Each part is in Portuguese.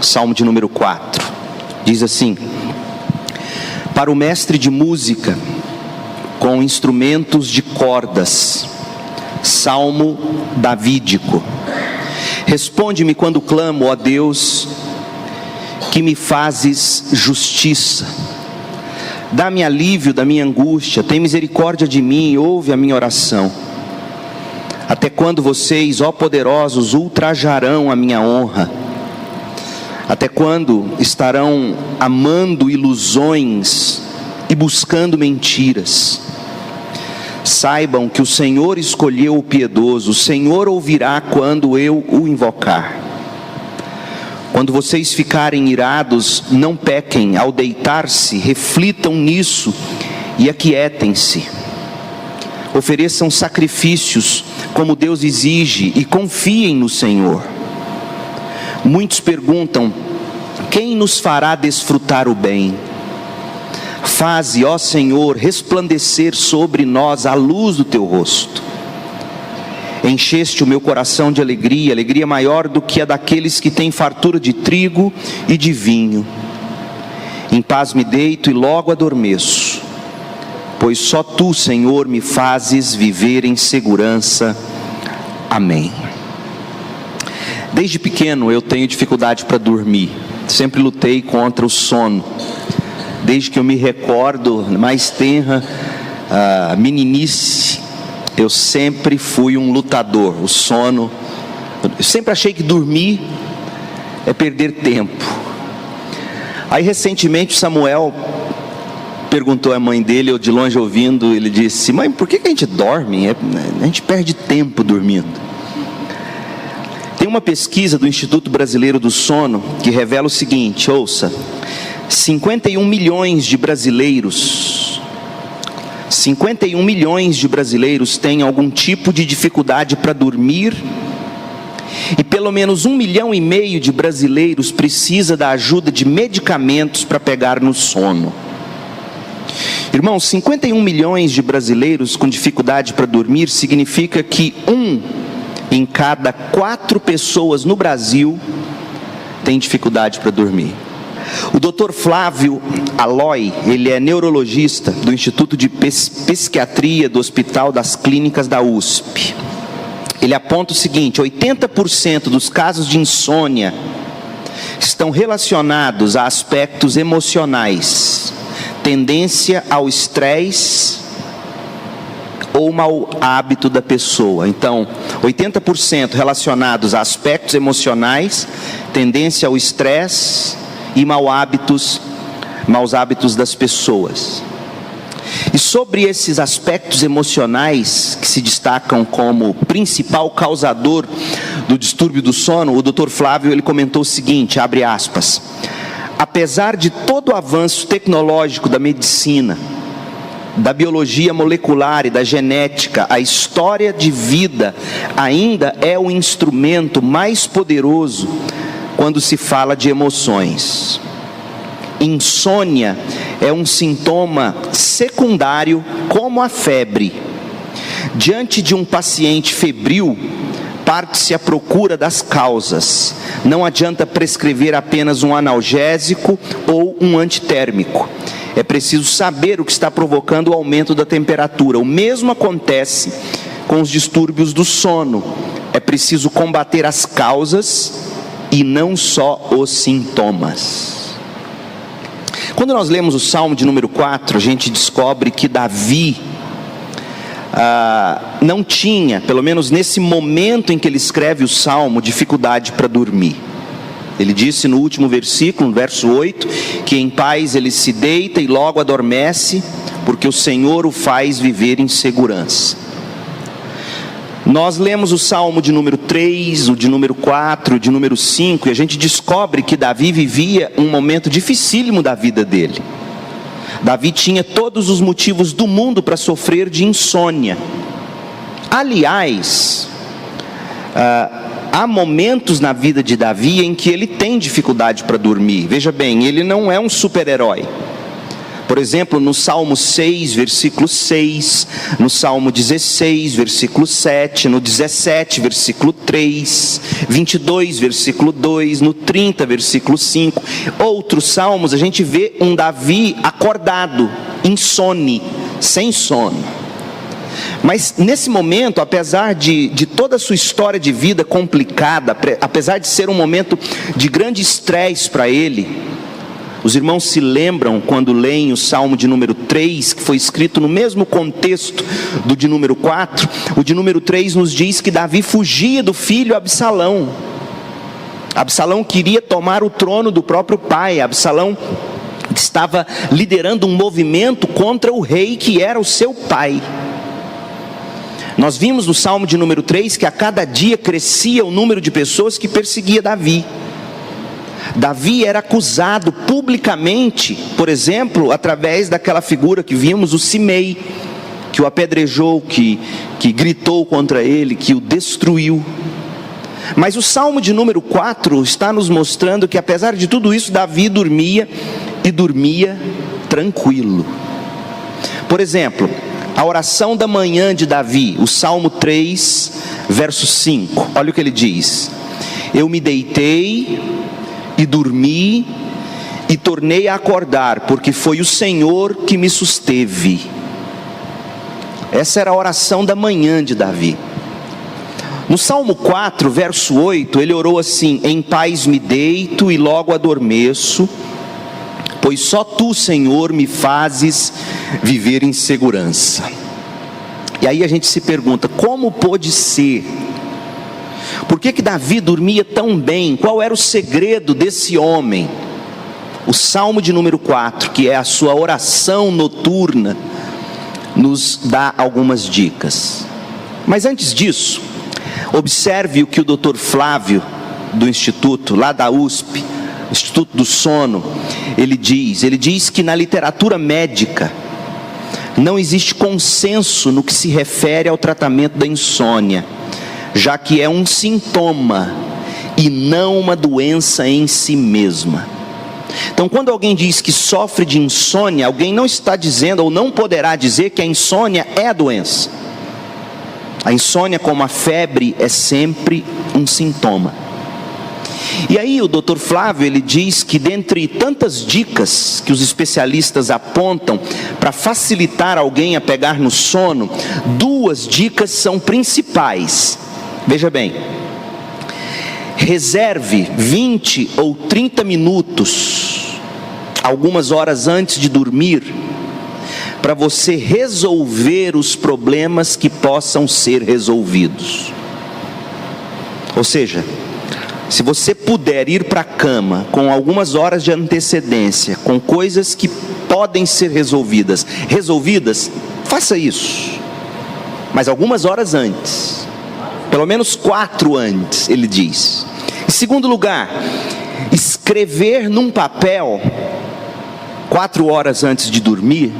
Salmo de número 4. Diz assim: para o mestre de música, com instrumentos de cordas, salmo davídico. Responde-me quando clamo, ó Deus, que me fazes justiça. Dá-me alívio da minha angústia, tem misericórdia de mim e ouve a minha oração. Até quando vocês, ó poderosos, ultrajarão a minha honra? Até quando estarão amando ilusões e buscando mentiras? Saibam que o Senhor escolheu o piedoso, o Senhor ouvirá quando eu o invocar. Quando vocês ficarem irados, não pequem. Ao deitar-se, reflitam nisso e aquietem-se. Ofereçam sacrifícios como Deus exige e confiem no Senhor. Muitos perguntam: quem nos fará desfrutar o bem? Faze, ó Senhor, resplandecer sobre nós a luz do teu rosto. Encheste o meu coração de alegria, alegria maior do que a daqueles que têm fartura de trigo e de vinho. Em paz me deito e logo adormeço, pois só tu, Senhor, me fazes viver em segurança. Amém. Desde pequeno eu tenho dificuldade para dormir, sempre lutei contra o sono. Desde que eu me recordo, mais tenra meninice, eu sempre fui um lutador. O sono, eu sempre achei que dormir é perder tempo. Aí recentemente o Samuel perguntou à mãe dele, eu de longe ouvindo, ele disse: mãe, por que a gente dorme? A gente perde tempo dormindo. Tem uma pesquisa do Instituto Brasileiro do Sono que revela o seguinte, ouça: 51 milhões de brasileiros têm algum tipo de dificuldade para dormir, e pelo menos 1,5 milhão de brasileiros precisa da ajuda de medicamentos para pegar no sono. Irmãos, 51 milhões de brasileiros com dificuldade para dormir significa que 1 em cada 4 pessoas no Brasil tem dificuldade para dormir. O Dr. Flávio Aloy, ele é neurologista do Instituto de Psiquiatria do Hospital das Clínicas da USP. Ele aponta o seguinte: 80% dos casos de insônia estão relacionados a aspectos emocionais, tendência ao estresse ou mau hábito da pessoa. Então, 80% relacionados a aspectos emocionais, tendência ao estresse e maus hábitos das pessoas. E sobre esses aspectos emocionais que se destacam como principal causador do distúrbio do sono, o Dr. Flávio ele comentou o seguinte, abre aspas: apesar de todo o avanço tecnológico da medicina, da biologia molecular e da genética, a história de vida ainda é o instrumento mais poderoso quando se fala de emoções. Insônia é um sintoma secundário como a febre. Diante de um paciente febril, parte-se à procura das causas. Não adianta prescrever apenas um analgésico ou um antitérmico. É preciso saber o que está provocando o aumento da temperatura. O mesmo acontece com os distúrbios do sono. É preciso combater as causas e não só os sintomas. Quando nós lemos o Salmo de número 4, a gente descobre que Davi não tinha, pelo menos nesse momento em que ele escreve o Salmo, dificuldade para dormir. Ele disse no último versículo, no verso 8, que em paz ele se deita e logo adormece, porque o Senhor o faz viver em segurança. Nós lemos o Salmo de número 3, o de número 4, o de número 5, e a gente descobre que Davi vivia um momento dificílimo da vida dele. Davi tinha todos os motivos do mundo para sofrer de insônia. Aliás, há momentos na vida de Davi em que ele tem dificuldade para dormir. Veja bem, ele não é um super-herói. Por exemplo, no Salmo 6, versículo 6, no Salmo 16, versículo 7, no 17, versículo 3, 22, versículo 2, no 30, versículo 5. Outros salmos a gente vê um Davi acordado, insone, sem sono. Mas nesse momento, apesar de toda a sua história de vida complicada, apesar de ser um momento de grande estresse para ele, os irmãos se lembram quando leem o Salmo de número 3, que foi escrito no mesmo contexto do de número 4, o de número 3 nos diz que Davi fugia do filho Absalão. Absalão queria tomar o trono do próprio pai. Absalão estava liderando um movimento contra o rei que era o seu pai. Nós vimos no Salmo de número 3 que a cada dia crescia o número de pessoas que perseguia Davi. Davi era acusado publicamente, por exemplo, através daquela figura que vimos, o Simei, que o apedrejou, que gritou contra ele, que o destruiu. Mas o Salmo de número 4 está nos mostrando que apesar de tudo isso, Davi dormia e dormia tranquilo. Por exemplo, a oração da manhã de Davi, o Salmo 3, verso 5, olha o que ele diz: eu me deitei e dormi e tornei a acordar, porque foi o Senhor que me susteve. Essa era a oração da manhã de Davi. No Salmo 4, verso 8, ele orou assim: em paz me deito e logo adormeço, pois só tu, Senhor, me fazes viver em segurança. E aí a gente se pergunta, como pôde ser? Por que Davi dormia tão bem? Qual era o segredo desse homem? O Salmo de número 4, que é a sua oração noturna, nos dá algumas dicas. Mas antes disso, observe o que o Dr. Flávio, do Instituto, lá da USP, Instituto do Sono, ele diz que na literatura médica não existe consenso no que se refere ao tratamento da insônia, já que é um sintoma e não uma doença em si mesma. Então, quando alguém diz que sofre de insônia, alguém não está dizendo ou não poderá dizer que a insônia é a doença. A insônia, como a febre, é sempre um sintoma. E aí o Dr. Flávio, ele diz que dentre tantas dicas que os especialistas apontam para facilitar alguém a pegar no sono, 2 dicas são principais. Veja bem, reserve 20 ou 30 minutos, algumas horas antes de dormir, para você resolver os problemas que possam ser resolvidos. Ou seja, se você puder ir para a cama com algumas horas de antecedência, com coisas que podem ser resolvidas, faça isso. Mas algumas horas antes, pelo menos 4 antes, ele diz. Em segundo lugar, escrever num papel, 4 horas antes de dormir.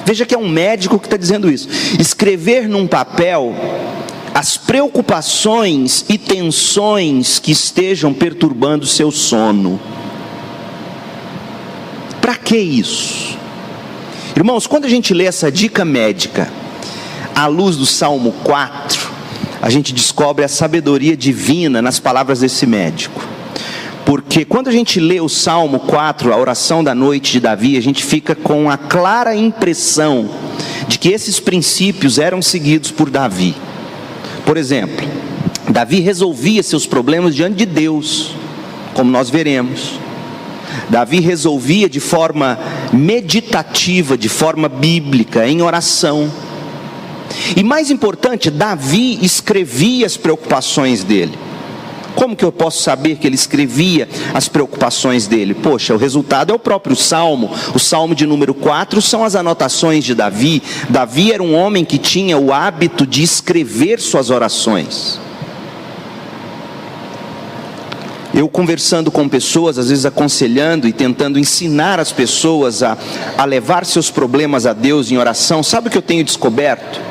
Veja que é um médico que está dizendo isso. Escrever num papel as preocupações e tensões que estejam perturbando o seu sono. Para que isso? Irmãos, quando a gente lê essa dica médica, à luz do Salmo 4, a gente descobre a sabedoria divina nas palavras desse médico. Porque quando a gente lê o Salmo 4, a oração da noite de Davi, a gente fica com a clara impressão de que esses princípios eram seguidos por Davi. Por exemplo, Davi resolvia seus problemas diante de Deus, como nós veremos. Davi resolvia de forma meditativa, de forma bíblica, em oração. E mais importante, Davi escrevia as preocupações dele. Como que eu posso saber que ele escrevia as preocupações dele? Poxa, o resultado é o próprio Salmo. O Salmo de número 4 são as anotações de Davi. Davi era um homem que tinha o hábito de escrever suas orações. Eu conversando com pessoas, às vezes aconselhando e tentando ensinar as pessoas a levar seus problemas a Deus em oração, sabe o que eu tenho descoberto?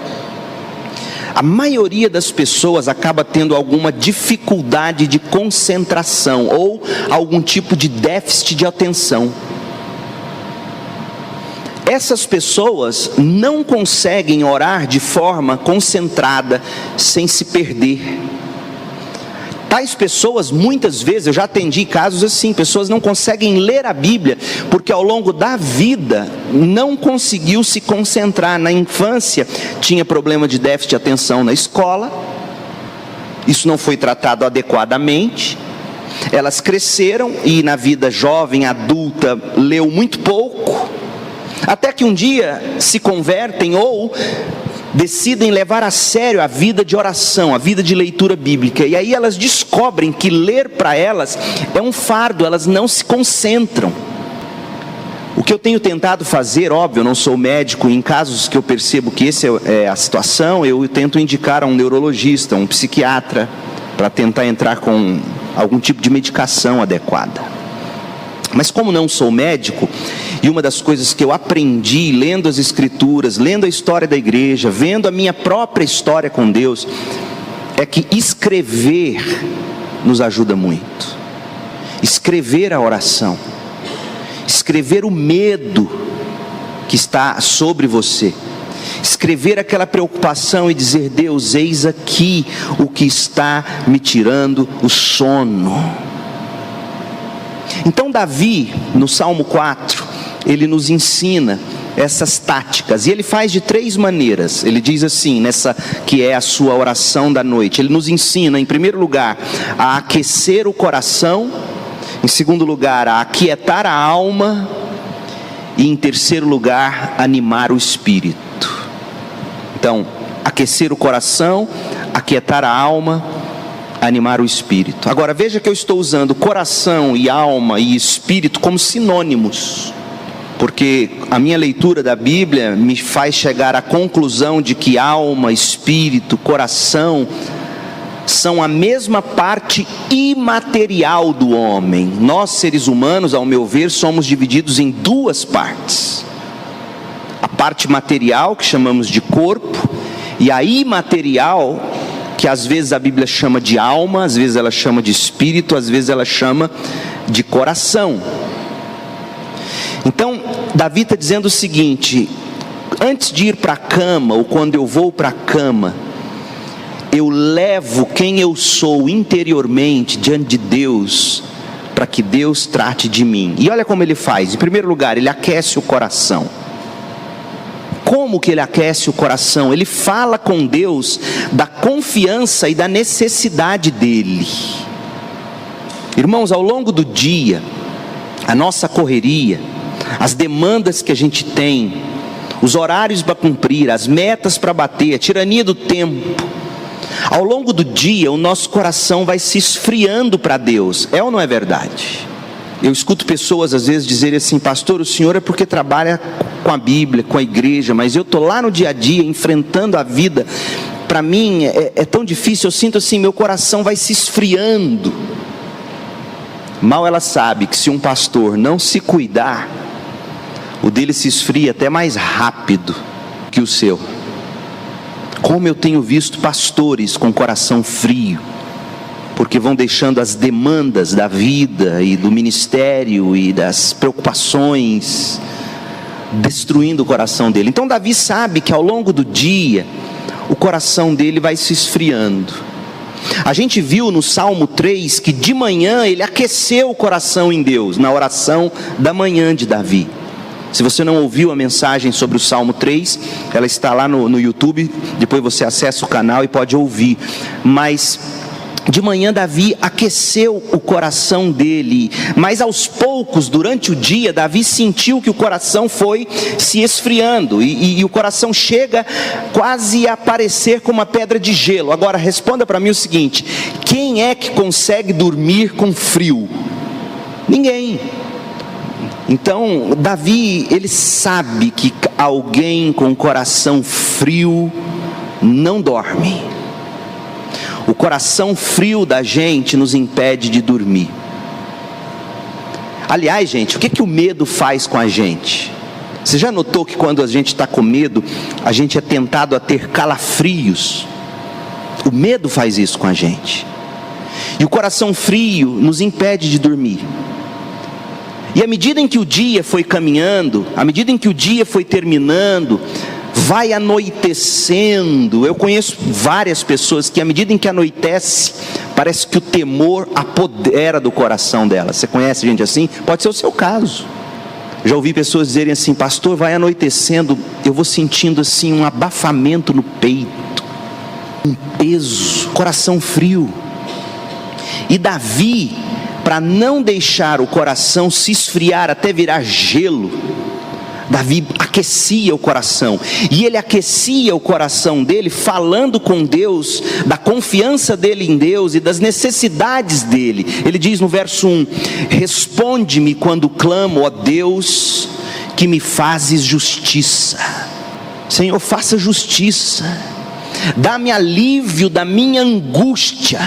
A maioria das pessoas acaba tendo alguma dificuldade de concentração ou algum tipo de déficit de atenção. essas pessoas não conseguem orar de forma concentrada, sem se perder. Tais pessoas, muitas vezes, eu já atendi casos assim, pessoas não conseguem ler a Bíblia, porque ao longo da vida, não conseguiu se concentrar. Na infância, tinha problema de déficit de atenção na escola, isso não foi tratado adequadamente, elas cresceram e na vida jovem, adulta, leu muito pouco, até que um dia se convertem ou decidem levar a sério a vida de oração, a vida de leitura bíblica, e aí elas descobrem que ler para elas é um fardo, elas não se concentram. O que eu tenho tentado fazer, óbvio, eu não sou médico, em casos que eu percebo que essa é a situação, eu tento indicar a um neurologista, um psiquiatra, para tentar entrar com algum tipo de medicação adequada. Mas como não sou médico, e uma das coisas que eu aprendi lendo as Escrituras, lendo a história da igreja, vendo a minha própria história com Deus, é que escrever nos ajuda muito. Escrever a oração, escrever o medo que está sobre você, escrever aquela preocupação e dizer: Deus, eis aqui o que está me tirando o sono. Então Davi, no Salmo 4, ele nos ensina essas táticas, e ele faz de 3 maneiras. Ele diz assim, nessa que é a sua oração da noite, ele nos ensina, em primeiro lugar, a aquecer o coração, em segundo lugar, a aquietar a alma, e em terceiro lugar, animar o espírito. Então, aquecer o coração, aquietar a alma, animar o espírito. Agora veja que eu estou usando coração e alma e espírito como sinônimos, porque a minha leitura da Bíblia me faz chegar à conclusão de que alma, espírito, coração são a mesma parte imaterial do homem. Nós, seres humanos, ao meu ver, somos divididos em 2 partes: a parte material, que chamamos de corpo, e a imaterial, que às vezes a Bíblia chama de alma, às vezes ela chama de espírito, às vezes ela chama de coração. Então, Davi está dizendo o seguinte: antes de ir para a cama, ou quando eu vou para a cama, eu levo quem eu sou interiormente diante de Deus, para que Deus trate de mim. E olha como ele faz. Em primeiro lugar, ele aquece o coração. Como que ele aquece o coração? Ele fala com Deus da confiança e da necessidade dele. Irmãos, ao longo do dia, a nossa correria, as demandas que a gente tem, os horários para cumprir, as metas para bater, a tirania do tempo, ao longo do dia o nosso coração vai se esfriando para Deus. É ou não é verdade? Eu escuto pessoas às vezes dizerem assim: pastor, o senhor é porque trabalha com a Bíblia, com a igreja, mas eu estou lá no dia a dia, enfrentando a vida, para mim é tão difícil, eu sinto assim, meu coração vai se esfriando. Mal ela sabe que se um pastor não se cuidar, o dele se esfria até mais rápido que o seu. Como eu tenho visto pastores com coração frio, porque vão deixando as demandas da vida e do ministério e das preocupações destruindo o coração dele. Então Davi sabe que ao longo do dia o coração dele vai se esfriando. A gente viu no Salmo 3 que de manhã ele aqueceu o coração em Deus, na oração da manhã de Davi. Se você não ouviu a mensagem sobre o Salmo 3, ela está lá no YouTube, depois você acessa o canal e pode ouvir. Mas de manhã Davi aqueceu o coração dele, mas aos poucos, durante o dia, Davi sentiu que o coração foi se esfriando, e o coração chega quase a parecer como uma pedra de gelo. Agora responda para mim o seguinte: quem é que consegue dormir com frio? Ninguém. Então Davi, ele sabe que alguém com coração frio não dorme. O coração frio da gente nos impede de dormir. Aliás, gente, o que o medo faz com a gente? Você já notou que quando a gente está com medo, a gente é tentado a ter calafrios? O medo faz isso com a gente. E o coração frio nos impede de dormir. E à medida em que o dia foi caminhando, à medida em que o dia foi terminando, vai anoitecendo. Eu conheço várias pessoas que à medida em que anoitece, parece que o temor apodera do coração delas. Você conhece gente assim? Pode ser o seu caso. Já ouvi pessoas dizerem assim: pastor, vai anoitecendo, eu vou sentindo assim um abafamento no peito, um peso, coração frio. E Davi, para não deixar o coração se esfriar até virar gelo, Davi aquecia o coração, e ele aquecia o coração dele falando com Deus, da confiança dele em Deus e das necessidades dele. Ele diz no verso 1: responde-me quando clamo, ó Deus, que me fazes justiça. Senhor, faça justiça, dá-me alívio da minha angústia.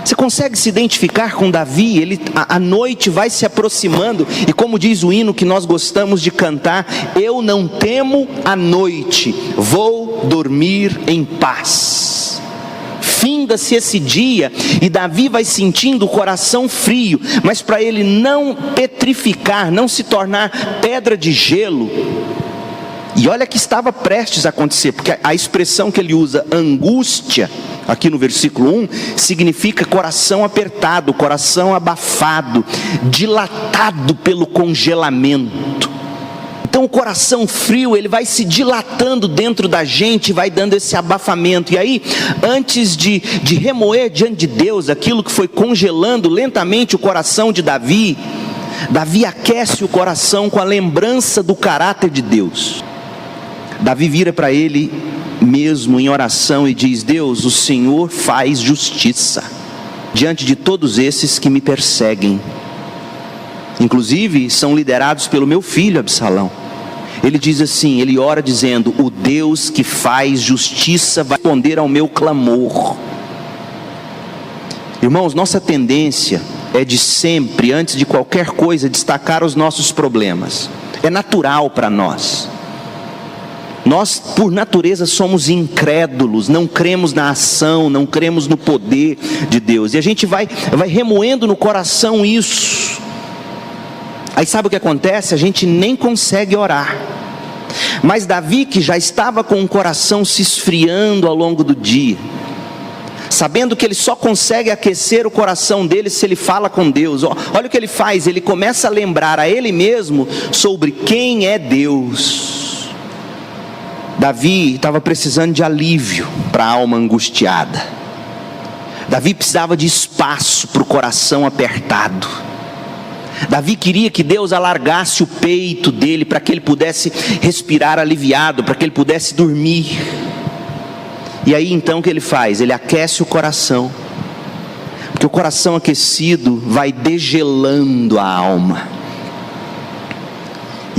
Você consegue se identificar com Davi? A noite vai se aproximando, e como diz o hino que nós gostamos de cantar: eu não temo a noite, vou dormir em paz. Finda-se esse dia, e Davi vai sentindo o coração frio, mas para ele não petrificar, não se tornar pedra de gelo, e olha que estava prestes a acontecer, porque a expressão que ele usa, angústia, aqui no versículo 1, significa coração apertado, coração abafado, dilatado pelo congelamento. Então o coração frio, ele vai se dilatando dentro da gente, vai dando esse abafamento. E aí, antes de remoer diante de Deus aquilo que foi congelando lentamente o coração de Davi, Davi aquece o coração com a lembrança do caráter de Deus. Davi vira para ele mesmo em oração e diz: Deus, o Senhor faz justiça diante de todos esses que me perseguem, inclusive são liderados pelo meu filho Absalão. Ele diz assim, ele ora dizendo: o Deus que faz justiça vai responder ao meu clamor. Irmãos, nossa tendência é de sempre, antes de qualquer coisa, destacar os nossos problemas. É natural para nós. Nós, por natureza, somos incrédulos, não cremos na ação, não cremos no poder de Deus. E a gente vai remoendo no coração isso. Aí sabe o que acontece? A gente nem consegue orar. Mas Davi, que já estava com o coração se esfriando ao longo do dia, sabendo que ele só consegue aquecer o coração dele se ele fala com Deus, olha o que ele faz, ele começa a lembrar a ele mesmo sobre quem é Deus. Davi estava precisando de alívio para a alma angustiada. Davi precisava de espaço para o coração apertado. Davi queria que Deus alargasse o peito dele para que ele pudesse respirar aliviado, para que ele pudesse dormir. E aí então o que ele faz? Ele aquece o coração, porque o coração aquecido vai degelando a alma.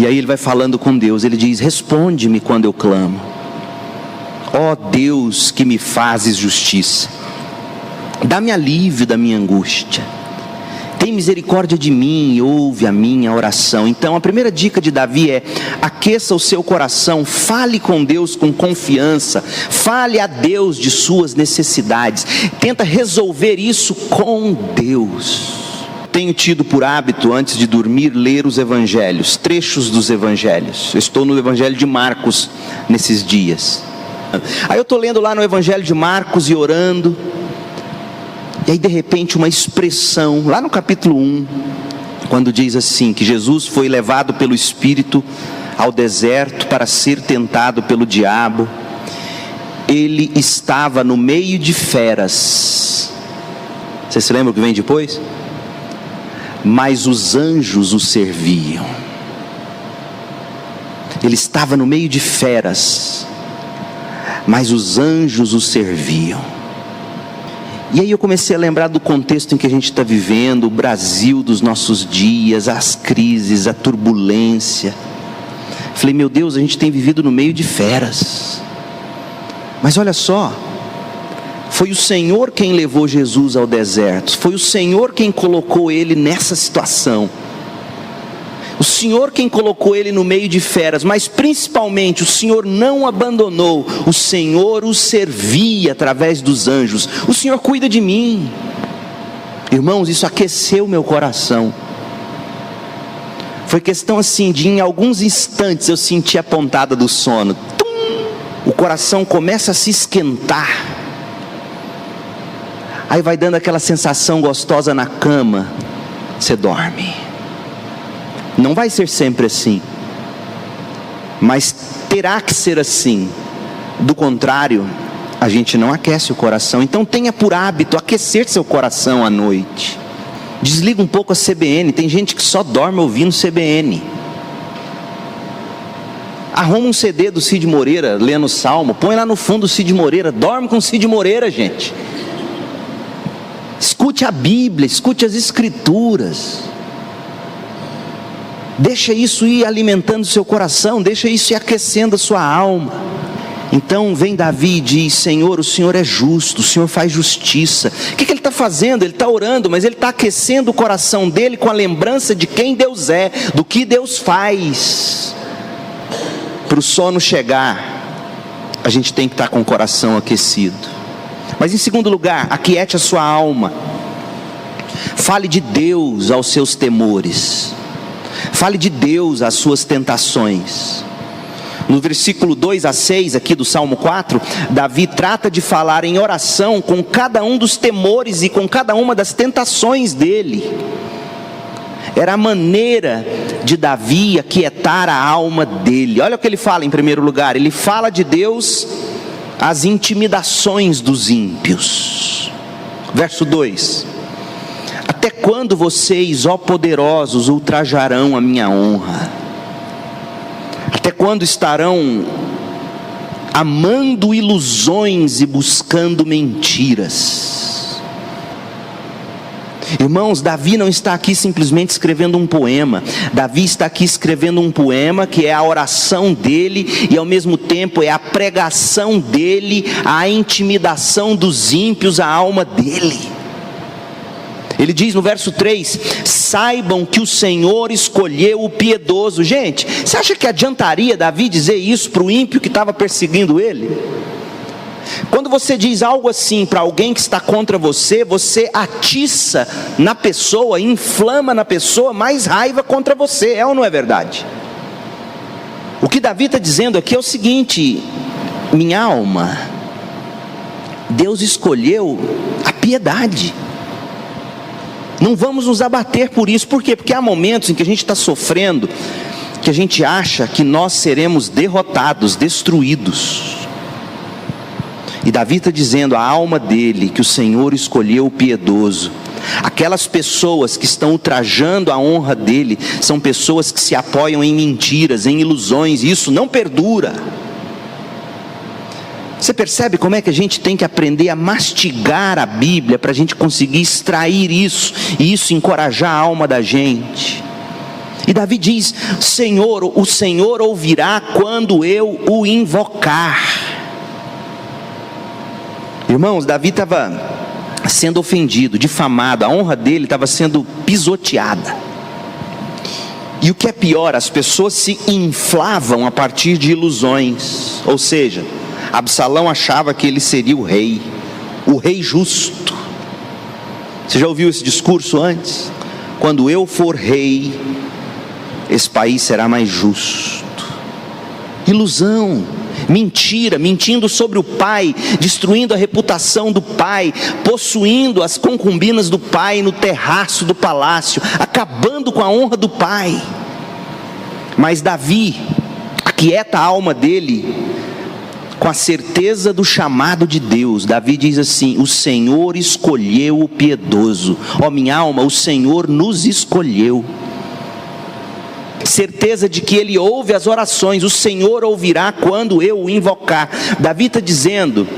E aí ele vai falando com Deus, ele diz: responde-me quando eu clamo, ó Deus que me fazes justiça, dá-me alívio da minha angústia, tem misericórdia de mim e ouve a minha oração. Então a primeira dica de Davi é: aqueça o seu coração, fale com Deus com confiança, fale a Deus de suas necessidades, tenta resolver isso com Deus. Tenho tido por hábito, antes de dormir, ler os evangelhos, trechos dos evangelhos. Eu estou no evangelho de Marcos nesses dias. Aí eu estou lendo lá no evangelho de Marcos e orando, e aí de repente uma expressão, lá no capítulo 1, quando diz assim, que Jesus foi levado pelo Espírito ao deserto para ser tentado pelo diabo. Ele estava no meio de feras. Você se lembra o que vem depois? Mas os anjos o serviam. Ele estava no meio de feras, mas os anjos o serviam. E aí eu comecei a lembrar do contexto em que a gente está vivendo, o Brasil dos nossos dias, as crises, a turbulência. Falei, meu Deus, a gente tem vivido no meio de feras. Mas olha só, foi o Senhor quem levou Jesus ao deserto, foi o Senhor quem colocou ele nessa situação, o Senhor quem colocou ele no meio de feras, mas principalmente o Senhor não abandonou, o Senhor o servia através dos anjos. O Senhor cuida de mim. Irmãos, isso aqueceu meu coração. Foi questão assim de em alguns instantes eu senti a pontada do sono. Tum! O coração começa a se esquentar. Aí vai dando aquela sensação gostosa na cama. Você dorme. Não vai ser sempre assim, mas terá que ser assim. Do contrário, a gente não aquece o coração. Então tenha por hábito aquecer seu coração à noite. Desliga um pouco a CBN. Tem gente que só dorme ouvindo CBN. Arruma um CD do Cid Moreira, lendo o Salmo, põe lá no fundo o Cid Moreira, dorme com o Cid Moreira, gente. Escute a Bíblia, escute as Escrituras. Deixa isso ir alimentando o seu coração, deixa isso ir aquecendo a sua alma. Então vem Davi e diz: Senhor, o Senhor é justo, o Senhor faz justiça. O que ele está fazendo? Ele está orando, mas ele está aquecendo o coração dele com a lembrança de quem Deus é, do que Deus faz. Para o sono chegar, a gente tem que estar com o coração aquecido. Mas em segundo lugar, aquiete a sua alma. Fale de Deus aos seus temores. Fale de Deus às suas tentações. No versículo 2 a 6 aqui do Salmo 4, Davi trata de falar em oração com cada um dos temores e com cada uma das tentações dele. Era a maneira de Davi aquietar a alma dele. Olha o que ele fala em primeiro lugar. Ele fala de Deus às intimidações dos ímpios. Verso 2: Até quando vocês, ó poderosos, ultrajarão a minha honra? Até quando estarão amando ilusões e buscando mentiras? Irmãos, Davi não está aqui simplesmente escrevendo um poema. Davi está aqui escrevendo um poema que é a oração dele e ao mesmo tempo é a pregação dele, a intimidação dos ímpios à alma dele. Ele diz no verso 3: saibam que o Senhor escolheu o piedoso. Gente, você acha que adiantaria Davi dizer isso para o ímpio que estava perseguindo ele? Quando você diz algo assim para alguém que está contra você, você atiça na pessoa, inflama na pessoa mais raiva contra você, é ou não é verdade? O que Davi está dizendo aqui é o seguinte: minha alma, Deus escolheu a piedade. Não vamos nos abater por isso. Por quê? Porque há momentos em que a gente está sofrendo, que a gente acha que nós seremos derrotados, destruídos. E Davi está dizendo à alma dele que o Senhor escolheu o piedoso. Aquelas pessoas que estão ultrajando a honra dele são pessoas que se apoiam em mentiras, em ilusões, e isso não perdura. Você percebe como é que a gente tem que aprender a mastigar a Bíblia para a gente conseguir extrair isso, e isso encorajar a alma da gente? E Davi diz: Senhor, o Senhor ouvirá quando eu o invocar. Irmãos, Davi estava sendo ofendido, difamado, a honra dele estava sendo pisoteada. E o que é pior, as pessoas se inflavam a partir de ilusões. Ou seja, Absalão achava que ele seria o rei justo. Você já ouviu esse discurso antes? Quando eu for rei, esse país será mais justo. Ilusão, mentira, mentindo sobre o pai, destruindo a reputação do pai, possuindo as concubinas do pai no terraço do palácio, acabando com a honra do pai. Mas Davi aquieta a alma dele com a certeza do chamado de Deus. Davi diz assim: o Senhor escolheu o piedoso. Ó minha alma, o Senhor nos escolheu. Certeza de que Ele ouve as orações, o Senhor ouvirá quando eu o invocar. Davi está dizendo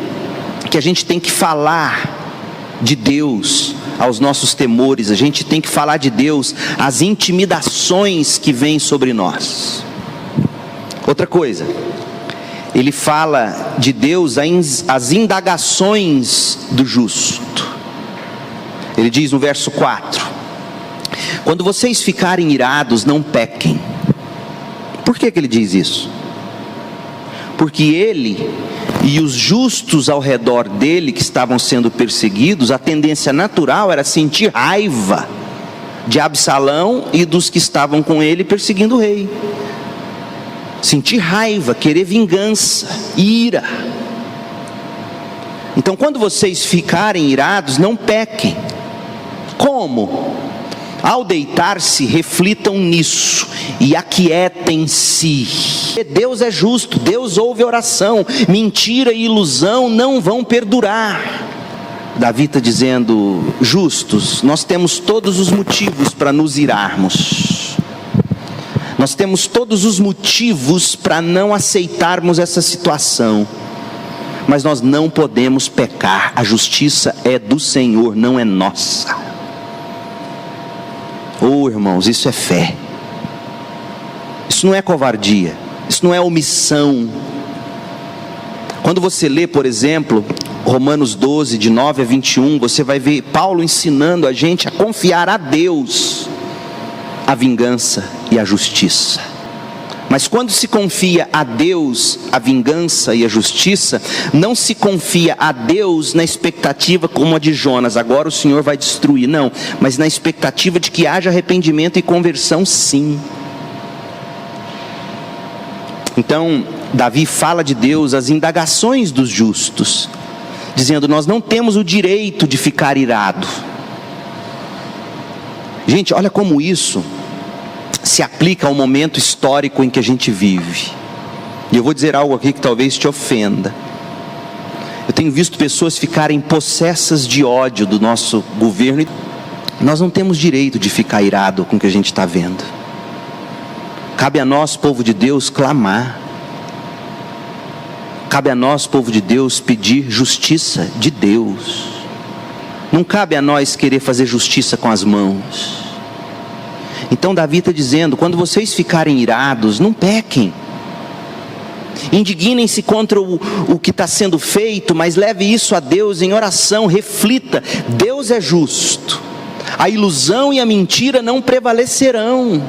que a gente tem que falar de Deus aos nossos temores, a gente tem que falar de Deus às intimidações que vêm sobre nós. Outra coisa, ele fala de Deus às indagações do justo. Ele diz no verso 4: quando vocês ficarem irados, não pequem. Por que ele diz isso? Porque ele e os justos ao redor dele que estavam sendo perseguidos, a tendência natural era sentir raiva, de Absalão e dos que estavam com ele perseguindo o rei. Sentir raiva, querer vingança, ira. Então, quando vocês ficarem irados, não pequem. Como? Ao deitar-se, reflitam nisso e aquietem-se. Deus é justo, Deus ouve a oração. Mentira e ilusão não vão perdurar. Davi está dizendo: justos, nós temos todos os motivos para nos irarmos. Nós temos todos os motivos para não aceitarmos essa situação. Mas nós não podemos pecar. A justiça é do Senhor, não é nossa. Oh, irmãos, isso é fé. Isso não é covardia. Isso não é omissão. Quando você lê, por exemplo, Romanos 12, de 9 a 21, você vai ver Paulo ensinando a gente a confiar a Deus a vingança e a justiça. Mas quando se confia a Deus a vingança e a justiça, não se confia a Deus na expectativa como a de Jonas: agora o Senhor vai destruir. Não, mas na expectativa de que haja arrependimento e conversão, sim. Então, Davi fala de Deus as indagações dos justos, dizendo: nós não temos o direito de ficar irado. Gente, olha como isso se aplica ao momento histórico em que a gente vive. E eu vou dizer algo aqui que talvez te ofenda. Eu tenho visto pessoas ficarem possessas de ódio do nosso governo. Nós não temos direito de ficar irado com o que a gente está vendo. Cabe a nós, povo de Deus, clamar. Cabe a nós, povo de Deus, pedir justiça de Deus. Não cabe a nós querer fazer justiça com as mãos. Então Davi está dizendo: quando vocês ficarem irados, não pequem. Indignem-se contra o que está sendo feito, mas leve isso a Deus em oração, reflita. Deus é justo. A ilusão e a mentira não prevalecerão.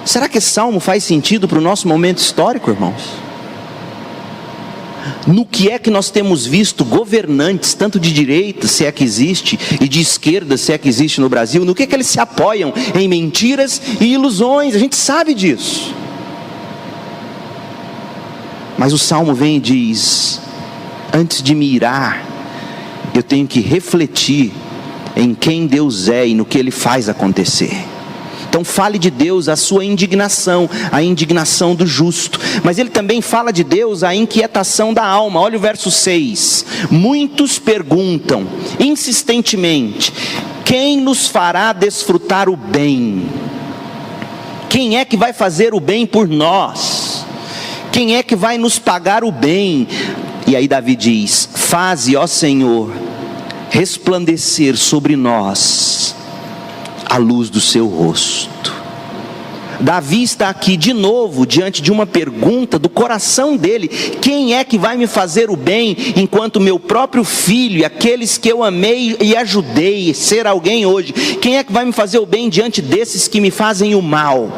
Será que esse salmo faz sentido para o nosso momento histórico, irmãos? No que é que nós temos visto governantes, tanto de direita, se é que existe, e de esquerda, se é que existe no Brasil, no que é que eles se apoiam? Em mentiras e ilusões. A gente sabe disso. Mas o salmo vem e diz: antes de me irar, eu tenho que refletir em quem Deus é e no que Ele faz acontecer. Então fale de Deus a sua indignação, a indignação do justo. Mas ele também fala de Deus a inquietação da alma. Olha o verso 6. Muitos perguntam insistentemente: quem nos fará desfrutar o bem? Quem é que vai fazer o bem por nós? Quem é que vai nos pagar o bem? E aí Davi diz: faze, ó Senhor, resplandecer sobre nós a luz do seu rosto. Davi está aqui de novo diante de uma pergunta do coração dele: quem é que vai me fazer o bem, enquanto meu próprio filho e aqueles que eu amei e ajudei a ser alguém hoje? Quem é que vai me fazer o bem diante desses que me fazem o mal?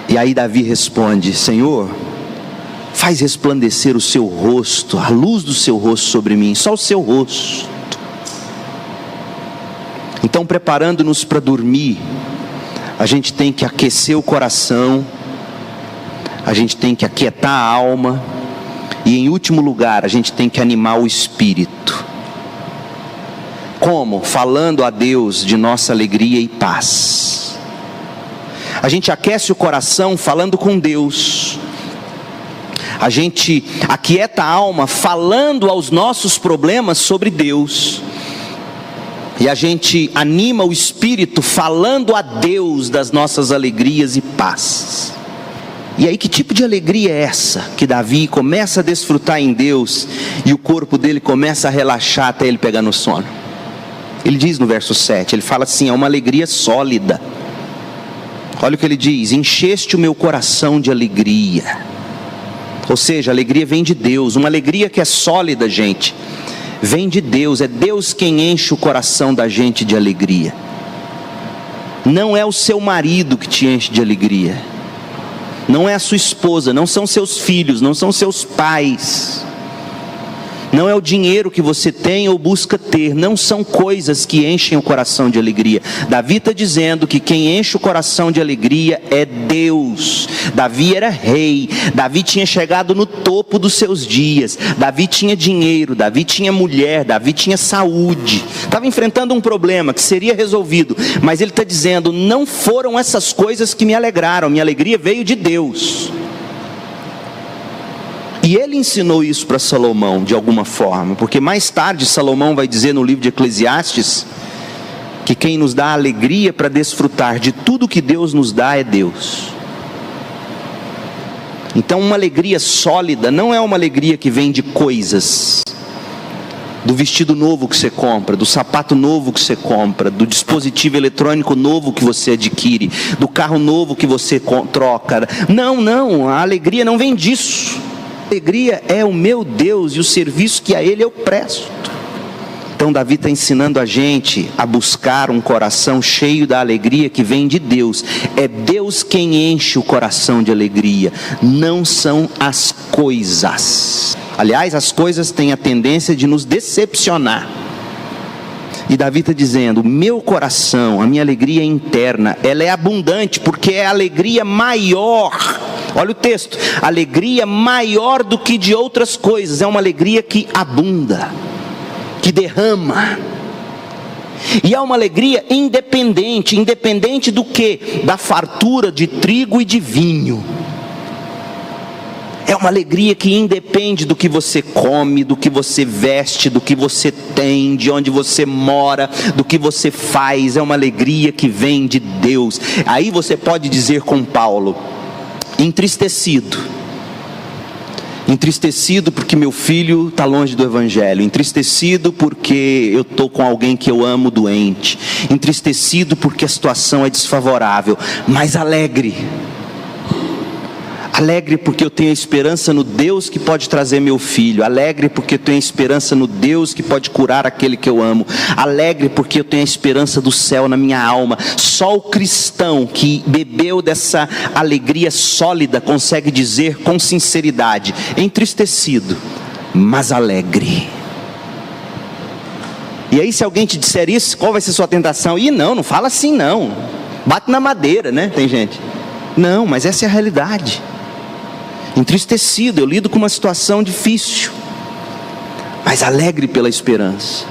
E aí Davi responde: Senhor, faz resplandecer o seu rosto, a luz do seu rosto sobre mim, só o seu rosto. Então, preparando-nos para dormir, a gente tem que aquecer o coração, a gente tem que aquietar a alma, e em último lugar, a gente tem que animar o espírito. Como? Falando a Deus de nossa alegria e paz. A gente aquece o coração falando com Deus. A gente aquieta a alma falando aos nossos problemas sobre Deus. E a gente anima o espírito falando a Deus das nossas alegrias e paz. E aí, que tipo de alegria é essa que Davi começa a desfrutar em Deus e o corpo dele começa a relaxar até ele pegar no sono? Ele diz no verso 7, ele fala assim: é uma alegria sólida. Olha o que ele diz: encheste o meu coração de alegria. Ou seja, a alegria vem de Deus. Uma alegria que é sólida, gente, vem de Deus. É Deus quem enche o coração da gente de alegria. Não é o seu marido que te enche de alegria, não é a sua esposa, não são seus filhos, não são seus pais. não é o dinheiro que você tem ou busca ter, não são coisas que enchem o coração de alegria. Davi está dizendo que quem enche o coração de alegria é Deus. Davi era rei, Davi tinha chegado no topo dos seus dias, Davi tinha dinheiro, Davi tinha mulher, Davi tinha saúde, estava enfrentando um problema que seria resolvido, mas ele está dizendo, não foram essas coisas que me alegraram, minha alegria veio de Deus. E ele ensinou isso para Salomão de alguma forma, porque mais tarde Salomão vai dizer no livro de Eclesiastes, que quem nos dá alegria para desfrutar de tudo que Deus nos dá é Deus. Então uma alegria sólida não é uma alegria que vem de coisas, do vestido novo que você compra, do sapato novo que você compra, do dispositivo eletrônico novo que você adquire, do carro novo que você troca. Não, a alegria não vem disso. A alegria é o meu Deus e o serviço que a Ele eu presto. Então Davi está ensinando a gente a buscar um coração cheio da alegria que vem de Deus. É Deus quem enche o coração de alegria, não são as coisas. Aliás, as coisas têm a tendência de nos decepcionar. E Davi está dizendo, meu coração, a minha alegria interna, ela é abundante, porque é a alegria maior. Olha o texto, alegria maior do que de outras coisas, é uma alegria que abunda, que derrama. E é uma alegria independente, independente do que? Da fartura de trigo e de vinho. É uma alegria que independe do que você come, do que você veste, do que você tem, de onde você mora, do que você faz. É uma alegria que vem de Deus. Aí você pode dizer com Paulo, entristecido porque meu filho está longe do Evangelho, entristecido porque eu estou com alguém que eu amo doente, entristecido porque a situação é desfavorável, mas alegre porque eu tenho esperança no Deus que pode trazer meu filho, alegre porque eu tenho esperança no Deus que pode curar aquele que eu amo, alegre porque eu tenho a esperança do céu na minha alma. Só o cristão que bebeu dessa alegria sólida consegue dizer com sinceridade, entristecido, mas alegre. E aí se alguém te disser isso, qual vai ser sua tentação? Não fala assim não, bate na madeira, né? Tem gente, não, mas essa é a realidade. Entristecido, eu lido com uma situação difícil, mas alegre pela esperança.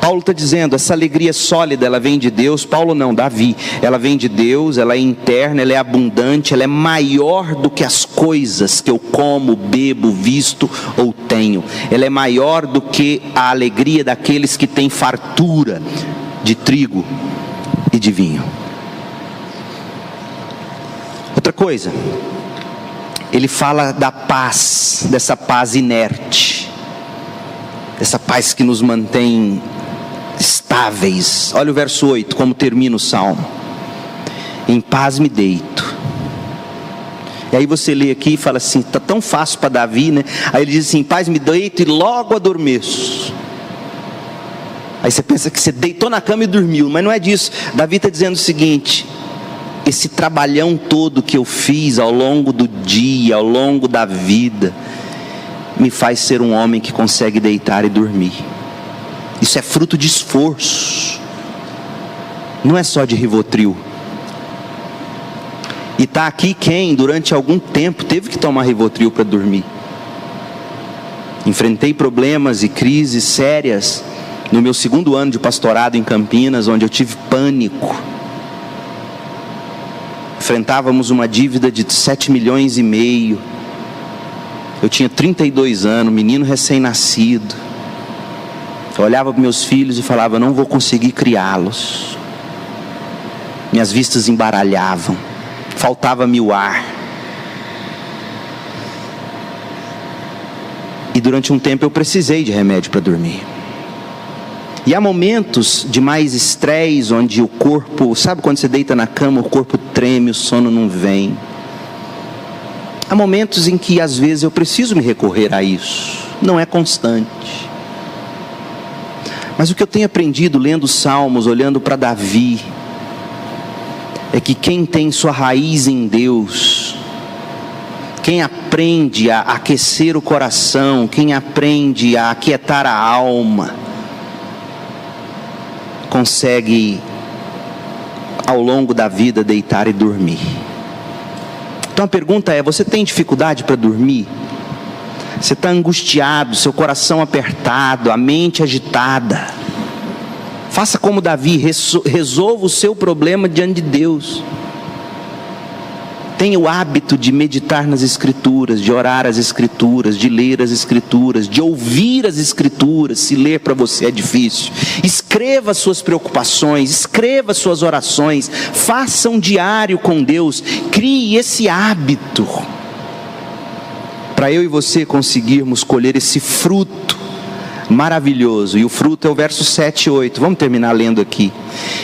Paulo está dizendo, essa alegria sólida, ela vem de Deus. Paulo não, Davi, ela vem de Deus, ela é interna, ela é abundante, ela é maior do que as coisas que eu como, bebo, visto ou tenho. Ela é maior do que a alegria daqueles que têm fartura de trigo e de vinho. Outra coisa, ele fala da paz, dessa paz inerte, dessa paz que nos mantém estáveis. Olha o verso 8, como termina o salmo: em paz me deito. E aí você lê aqui e fala assim, está tão fácil para Davi, né? Aí ele diz assim, em paz me deito e logo adormeço. Aí você pensa que você deitou na cama e dormiu, mas não é disso. Davi está dizendo o seguinte, esse trabalhão todo que eu fiz ao longo do dia, ao longo da vida, me faz ser um homem que consegue deitar e dormir. Isso é fruto de esforço, não é só de Rivotril. E está aqui quem durante algum tempo teve que tomar Rivotril para dormir. Enfrentei problemas e crises sérias no meu 2º ano de pastorado em Campinas, onde eu tive pânico. Enfrentávamos uma dívida de 7,5 milhões. Eu tinha 32 anos, menino recém-nascido. Eu olhava para meus filhos e falava, não vou conseguir criá-los. Minhas vistas embaralhavam, faltava-me o ar. E durante um tempo eu precisei de remédio para dormir. E há momentos de mais estresse, onde o corpo, sabe quando você deita na cama, o corpo treme, o sono não vem. Há momentos em que às vezes eu preciso me recorrer a isso, não é constante. Mas o que eu tenho aprendido lendo os Salmos, olhando para Davi, é que quem tem sua raiz em Deus, Quem aprende a aquecer o coração, quem aprende a aquietar a alma, consegue ao longo da vida deitar e dormir. Então a pergunta é: você tem dificuldade para dormir? Você está angustiado, seu coração apertado, a mente agitada? Faça como Davi, resolva o seu problema diante de Deus. Tenha o hábito de meditar nas Escrituras, de orar as Escrituras, de ler as Escrituras, de ouvir as Escrituras. Se ler para você é difícil, escreva suas preocupações, escreva suas orações, faça um diário com Deus, crie esse hábito, para eu e você conseguirmos colher esse fruto maravilhoso. E o fruto é o verso 7 e 8, vamos terminar lendo aqui.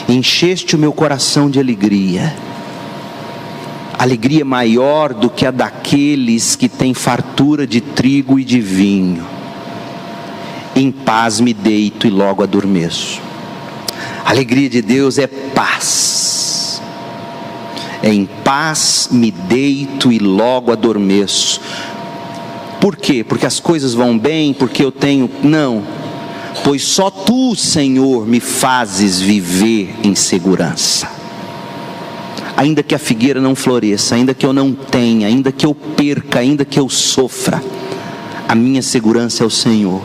Encheste o meu coração de alegria, alegria maior do que a daqueles que têm fartura de trigo e de vinho. Em paz me deito e logo adormeço. A alegria de Deus é paz. Em paz me deito e logo adormeço. Por quê? Porque as coisas vão bem? Porque eu tenho... Não. Pois só Tu, Senhor, me fazes viver em segurança. Ainda que a figueira não floresça, ainda que eu não tenha, ainda que eu perca, ainda que eu sofra, a minha segurança é o Senhor.